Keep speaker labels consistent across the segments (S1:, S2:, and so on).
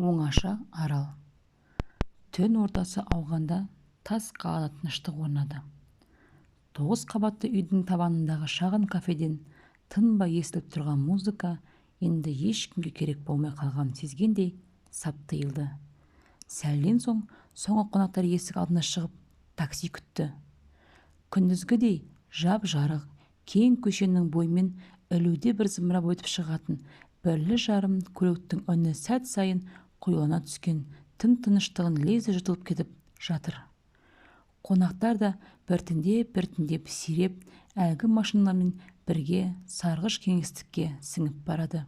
S1: Оңаша арал. Түн ортасы ауғанда тас қалада тыныштық орнады. 9 қабатты үйдің табанындағы шағын кафеден тынбай естіліп тұрған музыка енді ешкімге керек болмай қалғанын сезгендей сап тыйылды. Сәлден соң соңғы қонақтар есік алдына шығып такси күтті. Күндізгідей жап-жарық кең көшенің бойымен ілуде бір зымырап өтіп шығатын бірлі-жарым көліктің үні сәт сайын қоюлана түскен түн тыныштығын лезде жұтылып кетіп жатыр. Қонақтар да біртіндеп сиреп әлгі машиналармен бірге сарғыш кеңістікке сіңіп барады.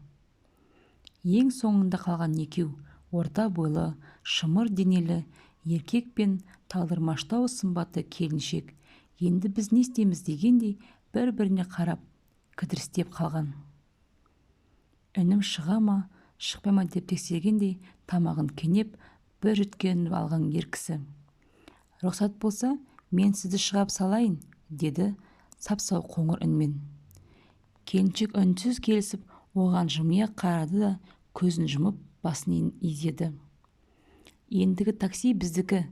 S1: Ең соңында қалған екеу, орта бойлы, шымыр денелі еркек пен талдырмаштау сымбатты келіншек, енді біз не істейміз дегендей бір-біріне қарап кідірістеп қалған. Үнім шыға ма, шықпай ма деп тексергендей тамағын кенеп бір жұткен алған ер кісі. Рұқсат болса, мен сізді шығарып салайын, деді сап-сау қоңыр үнмен. Келіншек үнсіз келісіп, оған жымия қарады да көзін жұмып басын изеді. Ендігі такси біздікі,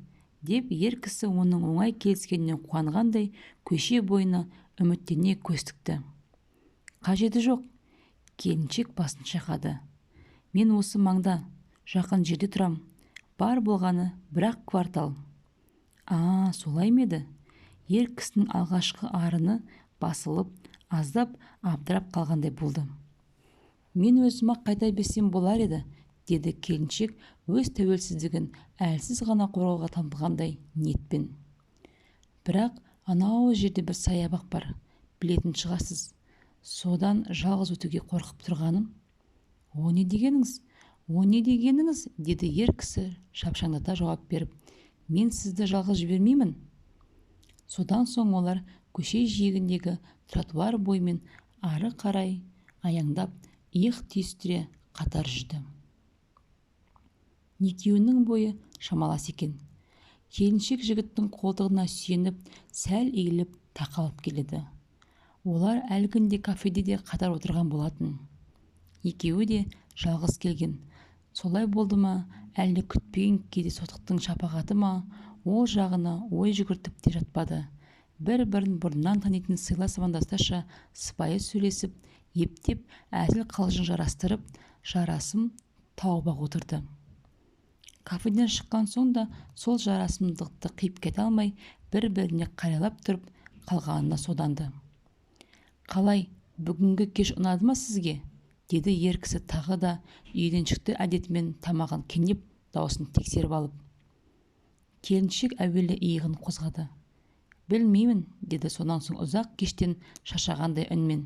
S1: деп ер кісі оның оңай келіскеніне қуанғандай көше бойына үміттене көз тікті. Қажеті жоқ, келіншек басын шайқады. Мен осы маңда, жақын жерде тұрам. Бар болғаны бірақ квартал. Солай ма еді? Ер кісінің алғашқы арыны басылып, аздап абдырап қалғандай болды. Мен өзім-ақ қайта берсем болар еді, деді келіншек өз тәуелсіздігін әлсіз ғана қорғауға таңбығандай ниетпен. Бірақ анау жерде бір саябақ бар, білетін шығарсыз. Содан жалғыз өтуге қорқып тұрғаным. О не дегеніңіз, деді ер кісі шапшаңдата жауап беріп. Мен сізді жалғыз жібермеймін. Содан соң олар көше жиегіндегі тротуар бойымен ары қарай аяңдап, иық түйістіре қатар жүрді. Екеуінің бойы шамалас екен. Келіншек жігіттің қолтығына сүйеніп, сәл иіліп тақалып келеді. Олар әлгінде кафеде де қатар отырған болатын. Екеуі де жалғыз келген. Солай болды ма, әлде күтпеген кездейсоқтықтың шапағаты ма, ол жағына ой жүгіртіп те жатпады. Бір-бірін бұрыннан танитын сыйлас амандастарша сыпайы сөйлесіп, ептеп әзіл қалжың жарастырып, жарасым тауып отырды. Кафеден шыққан соң да сол жарасымдықты қиып кете алмай, бір-біріне қарайлап тұрып қалғанына соданды. Қалай, бүгінгі кеш ұнады ма сізге? Деді ер кісі тағы да үйреншікті әдетімен тамағын кенеп даусын тексеріп алып. Келіншек әуелі иығын қозғады. Білмеймін, деді сонан соң ұзақ кештен шаршағандай үнмен.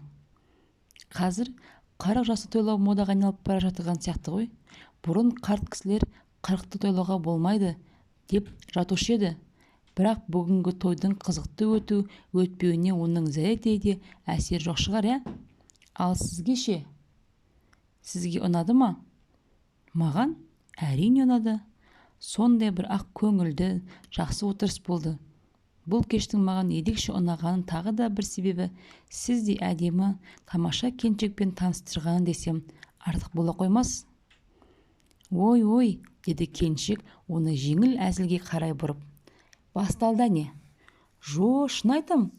S1: Қазір 40 жасы тойлау модаға айналып бара жатқан сияқты ғой. Бұрын қарт кісілер 40-ты тойлауға болмайды деп жатушы еді. Бірақ бүгінгі тойдың қызықты өтпеуіне оның зәредей де әсер жоқ шығар, Ал сізге ше? Сізге ұнады ма? Маған әрине ұнады. Сондай бір ақ көңілді, жақсы отырыс болды. Бұл кештің маған ерекше ұнағанын тағы да бір себебі сіздей әдемі, тамаша келіншекпен таныстырғанын десем артық бола қоймас. Ой, деді келіншек оны жеңіл әзілге қарай бұрып. Басталда не? Шын айтам,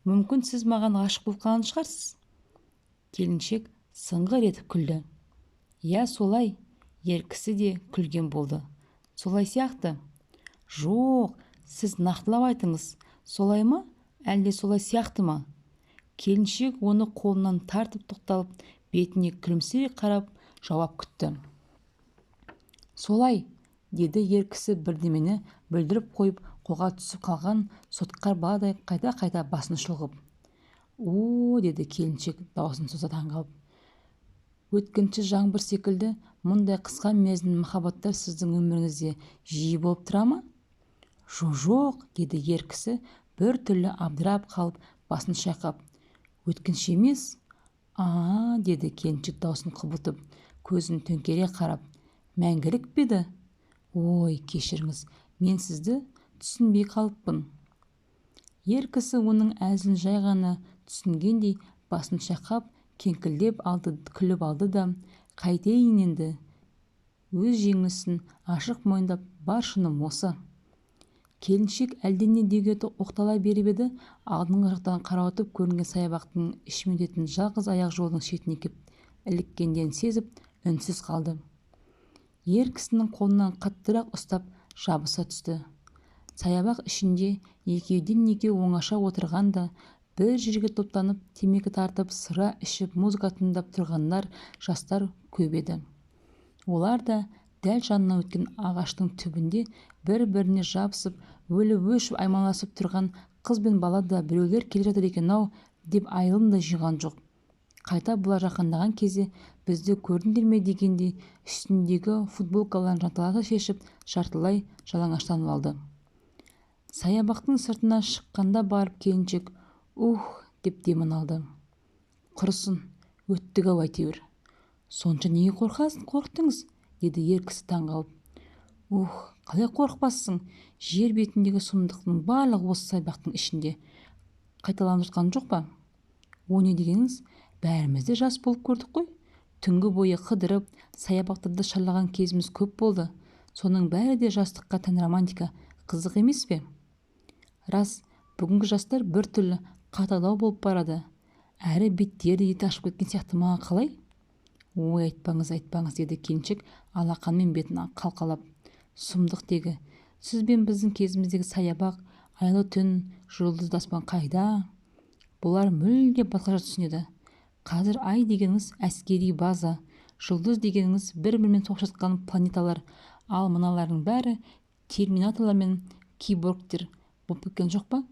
S1: мүмкін сіз маған ғашық болып қалған шығарсыз. Келіншек сыңғыр етіп күлді. Солай, ер кісі де күлген болды. Солай сияқты. Жоқ, сіз нақтылап айтыңыз, солай ма, әлде солай сияқты ма? Келіншек оны қолынан тартып тоқталып, бетіне күлімсірей қарап жауап күтті. Солай, деді ер кісі бірдемені білдіріп қойып, қолға түсіп қалған сотқар баладай қайта басын шұлғып. Деді келіншек даусын соза таңғалып. Өткінші жаңбыр секілді мұндай қысқа мерзімді махаббаттар сіздің өміріңізде жиі болып тұра ма? Жоқ, деді ер кісі бір түрлі абдырап қалып басын шайқап. Өткінші емес? Деді келіншек даусын құбылтып, көзін төңкере қарап. Мәңгілік пе еді? Кешіріңіз, мен сізді түсінбей қалыппын. Ер кісі оның әзілін жай ғана түсінгендей басын шайқап кеңкілдеп күліп алды да, қайтейін енді, өз жеңілісін ашық мойындап, бар шыным осы. Келіншек әлдене деуге оқтала беріп еді, алдыңғы жақтан қарауытып көрінген саябақтың ішімен өтетін жалғыз аяқ жолдың шетіне кеп іліккендерін сезіп, үнсіз қалды. Ер кісінің қолынан қаттырақ ұстап жабыса түсті. Саябақ ішінде екеуден екеу оңаша отырғанда, бір жерге топтанып темекі тартып, сыра ішіп, музыка тыңдап тұрғандар, жастар көп еді. Олар да дәл жанынан өткен ағаштың түбінде бір-біріне жабысып, өліп-өшіп аймаласып тұрған қыз бен бала да біреулер келе жатыр екен-ау деп айылын да жиған жоқ. Қайта бұлар жақындаған кезде бізді көрдіңдер ме дегендей үстіндегі футболкаларын жанталаса шешіп, жартылай жалаңаштанып алды. Саябақтың сыртына шыққанда барып келіншек деп демін алды. Құрысын, өттік-ау әйтеуір. Сонша неге қорықтыңыз? Деді ер кісі таңғалып. Қалай қорықпассың? Жер бетіндегі сұмдықтың барлығы осы саябақтың ішінде. Қайталанып жатқан жоқ па? О не дегеніңіз? Бәріміз де жас болып көрдік қой. Түнгі бойы қыдырып, саябақтарды шарлаған кезіміз көп болды. Соның бәрі де жастыққа тән романтика. Қызық емес пе? Рас, бүгінгі жастар бір түрлі қаталау болып барады. Әрі беттері еті ашып кеткен сияқты маған қалай? Ой, айтпаңыз, деді келіншек алақанмен бетін қалқалап. Сұмдық тегі. Сіз бен біздің кезіміздегі саябақ, айлы түн, жұлдызды аспан қайда? Бұлар мүлде басқаша түсінеді. Қазір ай дегеніңіз әскери база, жұлдыз дегеніңіз бір-бірімен соғысып жатқан планеталар, ал мыналардың бәрі терминаторлар мен киборгтер болып кеткен жоқ па?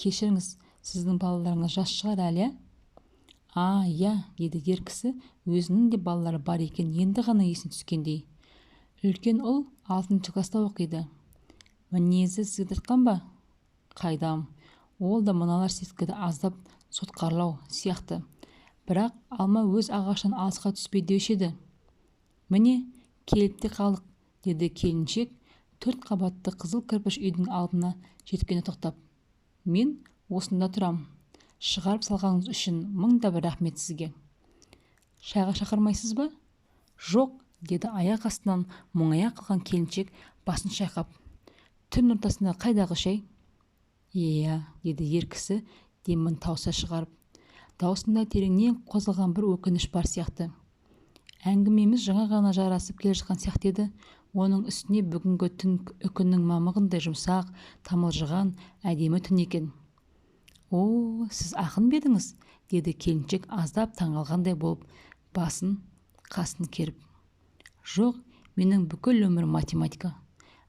S1: Кешіріңіз, сіздің балаларыңыз жас шығар әлі? Иә, деді ер кісі, өзінің де балалары бар екен енді ғана есіне түскендей. Үлкен ұл 6-шы класста оқиды. Мінезі сізге тартқан ба? Қайдам, ол да мыналар секілді аздап сотқарлау сияқты. Бірақ алма өз ағашынан алысқа түспей деуші еді. Міне, келіп те қалдық, деді келіншек 4 қабатты қызыл кірпіш үйдің алдына жеткенде тоқтап. Мен осында тұрам. Шығарып салғаныңыз үшін мың да бір рахмет сізге. Шайға шақырмайсыз ба? Жоқ, деді аяқ астынан мұңая қалған келіншек басын шайқап. Түн ортасында қайдағы шай? Иә, деді ер кісі демін тауса шығарып. Даусында тереңнен қозғалған бір өкініш бар сияқты. Әңгімеміз жаңа ғана жарасып келе жатқан сияқты еді. Оның үстіне бүгінгі түн үкінің мамығындай жұмсақ, тамылжыған, әдемі түн екен. Сіз ақын ба едіңіз? Деді келіншек аздап таңғалғандай болып, басын қасын керіп. Жоқ, менің бүкіл өмірім математика.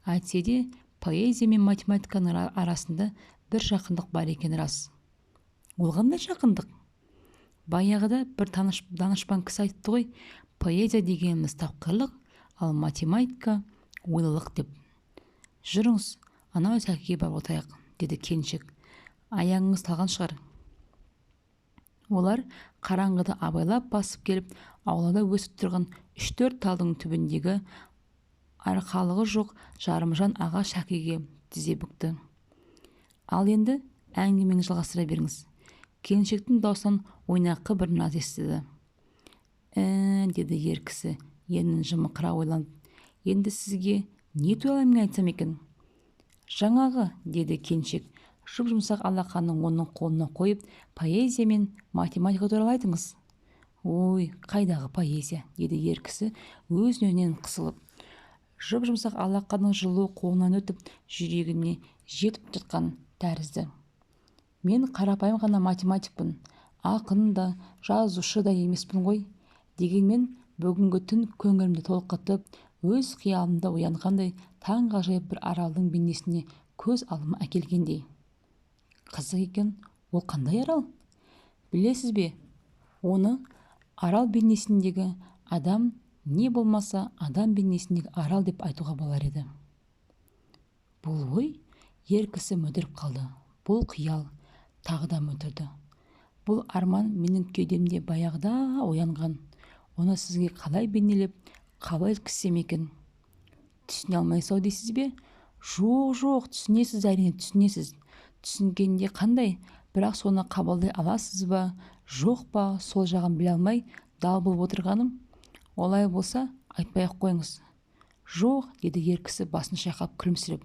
S1: Әйтсе де, поэзия мен математиканың арасында бір жақындық бар екен рас. Ол қандай жақындық? Баяғыда бір данышпан кісі айтты ғой, поэзия дегеніміз тапқырлық, ал математика ойлылық деп. Жүріңіз, анау сәкіге барып отырайық, деді келіншек. Аяғыңыз талған шығар. Олар қараңғыда абайлап басып келіп, аулада өсіп тұрған 3-4 талдың түбіндегі арқалығы жоқ жарымжан аға шәкіге тізе бүкті. Ал енді әңгімеңізді жалғастыра беріңіз. Келіншектің даусынан ойнақы бір наз естілді. Деді ер кісі, ернін жымықыра ойланып. Енді сізге не туралы мен айтсам екен? Жаңағы, деді келіншек, жұп-жұмсақ алақанын оның қолына қойып, поэзия мен математика туралы айтыңыз. Ой, қайдағы поэзия, деді ер кісі өз-өзінен қысылып. Жұп-жұмсақ алақанның жылуы қолынан өтіп, жүрегіне жетіп жатқан тәрізді. Мен қарапайым ғана математикпін, ақын да, жазушы да емеспін ғой. Дегенмен бүгінгі түн көңілімді толқытып, өз қиялымда оянғандай таңғажайып бір аралдың бейнесіне көз алдыма әкелгендей. Қызық екен, ол қандай арал? Білесіз бе, оны арал бейнесіндегі адам не болмаса адам бейнесіндегі арал деп айтуға болар еді. Бұл ой ер кісі мүдіріп қалды. Бұл қиял тағы да мүдірді. Бұл арман менің кеудемде баяғыда оянған. Оны сізге қалай бейнелеп, қалай жеткізсем екен? Түсіне алмайсыз дейсіз бе? Жоқ, түсінесіз, әрине түсінесіз. Түсінгенде қандай, бірақ соны қабылдай аласыз ба, жоқ па, сол жағын біле алмай дал болып отырғаным. Олай болса, айтпай-ақ қойыңыз. Жоқ, деді ер кісі басын шайқап күлімсіреп.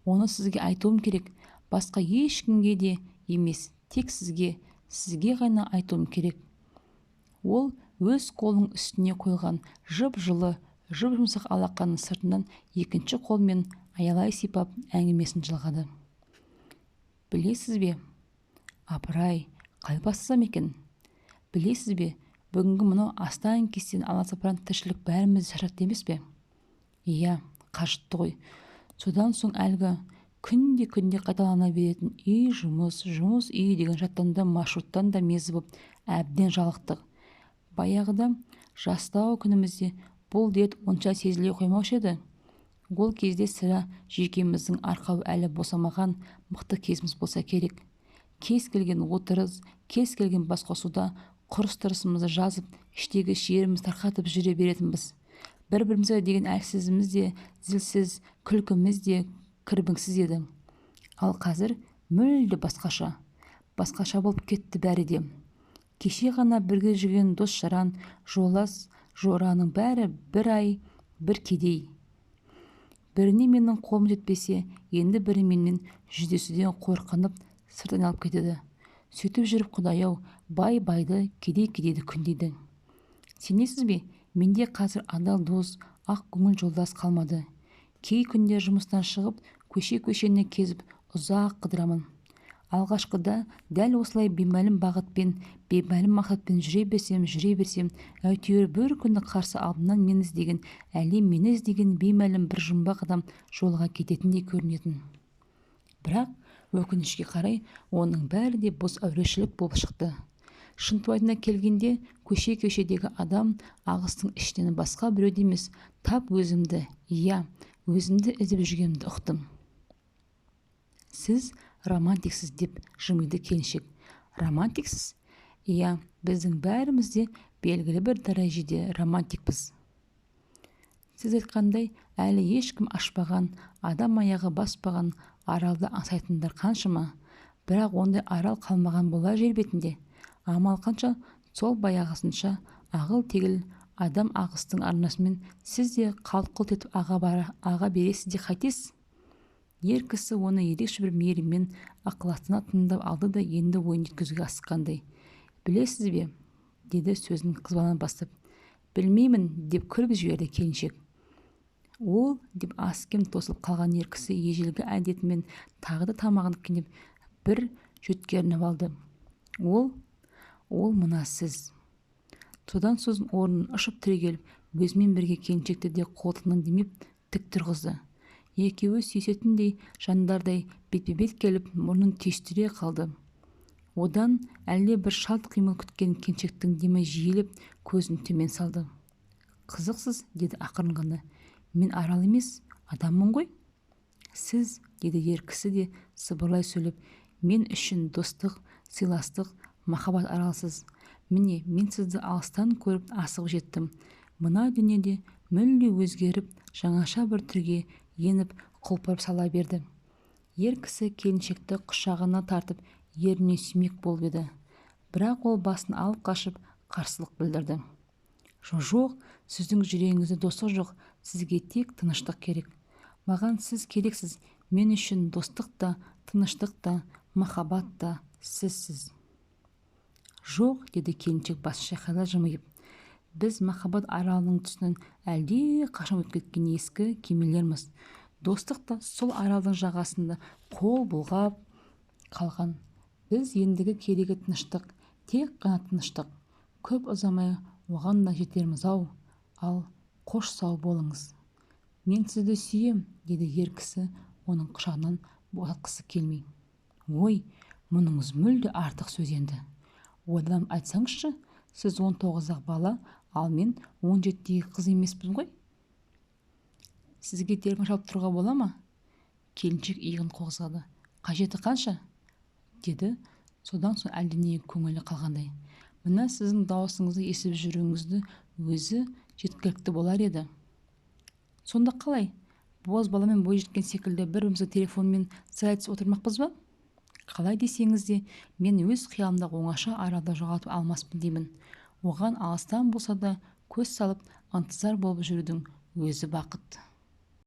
S1: Оны сізге айтуым керек. Басқа ешкімге де емес, тек сізге ғана айтуым керек. Ол өз қолының үстіне қойған жып-жылы, жып-жұмсақ алақанның сыртынан екінші қолмен аялай сипап әңгімесін жалғады. Білесіз бе, апырай, қай бассам екен? Білесіз бе, бүгінгі мынау астан-кестен аласапыран тіршілік бәрімізді шаршатты емес пе? Иә, қажытты ғой. Содан соң әлгі күнде қайталана беретін үй жұмыс үй деген жаттанды маршруттан да мезі боп әбден жалықтық. Баяғыда жастау күнімізде бұл дерт онша сезіле қоймаушы еді. Ол кезде сірә жүйкеміздің арқауы әлі босамаған мықты кезіміз болса керек. Кез келген отырыс, кез келген басқосуда құрыс-тұрысымызды жазып, іштегі шиерімізді тарқатып жүре беретінбіз. Бір-бірімізге деген әлсізіміз де, зілсіз, күлкіміз де кірбіңсіз еді. Ал қазір мүлде басқаша болып кетті бәрі де. Кеше ғана бірге жүрген дос-жаран, жолас-жораның бәрі бір ай, бір кедей. Біріне менің қолым жетпесе, енді бірі менен жүздесуден қорқынып сырт айналып кетеді. Сөйтіп жүріп Құдай-ау, бай-байды, кедей-кедейді күндейді. Сенесіз бе, менде қазір адал дос, ақ көңіл жолдас қалмады. Кей күндер жұмыстан шығып, көше-көшені кезіп ұзақ қыдырамын. Алғашқыда дәл осылай беймәлім бағытпен, беймәлім мақсатпен жүре берсем, әйтеуір бір күні қарсы алдымнан мені іздеген беймәлім бір жұмбақ адам жолға кететіндей көрінетін. Бірақ өкінішке қарай, оның бәрі де бос әурешілік болып шықты. Шынтуайтына келгенде, көше-көшедегі адам ағыстың ішінен басқа біреуді емес, тап өзімді іздеп жүргенімді ұқтым. Сіз романтиксіз, деп жымиды келіншек. Романтиксіз? Иә, біздің бәріміз де белгілі бір дәрежеде романтикпіз. Сіз айтқандай, әлі ешкім ашпаған, адам аяғы баспаған аралды аңсайтындар қаншама, бірақ ондай арал қалмаған болар жер бетінде. Амал қанша, сол баяғысынша ағыл-тегіл адам ағыстың арнасымен сіз де қалт-құлт етіп аға бересіз де қайтесіз. Ер кісі оны ерекше бір мейіріммен ықыластана тыңдап алды да енді ойын жеткізуге асыққандай. Білесіз бе, деді сөзін қызбалана бастап. Білмеймін, деп күліп жіберді келіншек. Ол, деп аз-кем тосылып қалған ер кісі ежелгі әдетімен тағы да тамағын кенеп бір жөткерініп алды. Ол мына сіз. Содан соң орнын ұшып түрегеліп, өзімен бірге келіншекті де қолтығынан демеп тік тұрғызды. Екеуі сүйісетіндей, жандардай бетпе-бет келіп, мұрнын түйістіре қалды. Одан әлде бір шалт қимыл күткен келіншектің демі жиілеп, көзін төмен салды. Қызықсыз, деді ақырын ғана. Мен арал емес, адаммын ғой. Сіз, деді ер кісі де сыбырлай сөйлеп, мен үшін достық, сыйластық, махаббат аралсыз. Міне, мен сізді алыстан көріп асығып жеттім. Мына дүниеде мүлде өзгеріп, жаңаша бір түрге еніп құлпырып сала берді. Ер кісі келіншекті құшағына тартып, еріне сүймек болып еді. Бірақ ол басын алып қашып, қарсылық білдірді. Жоқ, сіздің жүрегіңізде достық жоқ, сізге тек тыныштық керек. Маған сіз керексіз, мен үшін достық та, тыныштық та, махаббат та сізсіз. Жоқ, деді келіншек басын шайқай жымиып. Біз махаббат аралының тұсынан әлде қашан өтіп кеткен ескі кемелерміз. Достық та сол аралдың жағасында қол бұлғап қалған. Біз ендігі керегі тыныштық, тек қана тыныштық. Көп ұзамай оған да жетерміз-ау. Ал қош сау болыңыз. Мен сізді сүйем, деді ер кісі оның құшағынан босатқысы келмей. Ой, мұныңыз мүлде артық сөз енді. Ойланып айтсаңызшы, сіз 19-ақ бала, ал мен 17-дегі қыз емеспін ғой. Сізге телефон шалып тұруға бола ма? Келіншек иығын қозғады. Қажеті қанша? Деді. Содан соң әлденеге көңілі қалғандай. Мына сіздің дауысыңызды естіп жүруіңізді өзі жеткілікті болар еді. Сонда қалай? Боз баламен бой жеткен секілді бір-бірімізге телефонмен сыр айтысып отырмақпыз ба? Қалай десеңіз де, мен өз қиялымда оңаша аралда жоғалтып алмаспын деймін. Оған алыстан болса да көз салып ынтызар болып жүрудің өзі бақыт.